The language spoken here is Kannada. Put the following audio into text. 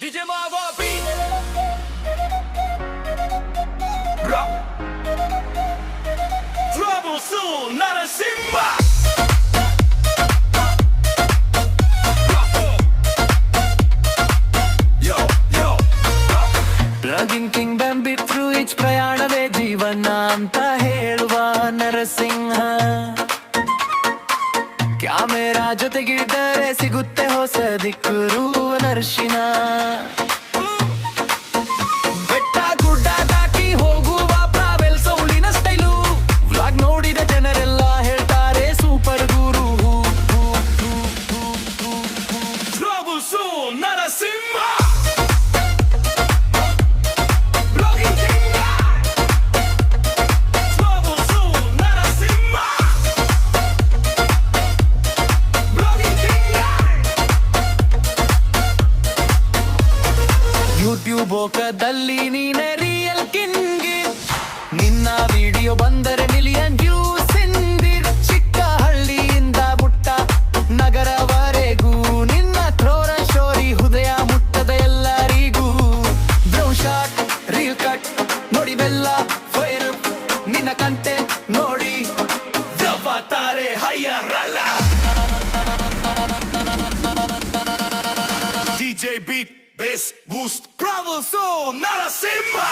DJ Marvo beat. Rock. Trouble soon, not a Simba. Yo, yo. Plugin king ಬೆಂಬಿ ಥ್ರೂ ಈಚ್ ಪ್ರಯಾಣವೇ ಜೀವನ ಅಂತ ಹೇಳುವ ನರಸಿಂಹ. ಕ್ಯಾಮೆರಾ ಜೊತೆಗಿದ್ದರೆ ಸಿಗುತ್ತೆ ಹೊಸ ದಿಕ್ಕರು ನರ್ಶಿನ. ಬೆಟ್ಟ ಗುಡ್ಡ ದಾಟಿ ಹೋಗುವ ಟ್ರಾವೆಲ್ ಸೌಳಿನ ಸ್ಟೈಲು. ವ್ಲಾಗ್ ನೋಡಿದ ಜನರೆಲ್ಲ ಹೇಳ್ತಾರೆ ಸೂಪರ್ ಗುರು. Trouble soon, not a Simba. YouTube ಓಕದಲ್ಲಿ ನೀನೆ ರಿಯಲ್ ಕಿಂಗ್. ನಿನ್ನ ವಿಡಿಯೋ ಬಂದರೆ ಮಿಲಿಯನ್ ವ್ಯೂಸ್ ಇಂದಿರ್. ಚಿಕ್ಕ ಹಳ್ಳಿಯಿಂದ ಮುಟ್ಟ ನಗರವರೆಗೂ ನಿನ್ನ ಥ್ರೋರ ಶೋರಿ ಹೃದಯ ಮುಟ್ಟದ ಎಲ್ಲರಿಗೂ. ಬ್ರೌನ್ ಶಾಟ್ ರೀಲ್ ಕಟ್ ನೋಡಿ ಬೆಲ್ಲ ಫೈರ್. ನಿನ್ನ ಕಂಟೆಂಟ್ ನೋಡಿ ತಾರೆ ಹೈಯರಲ್ಲ. DJ beat, bass boost. Trouble soon, not a Simba.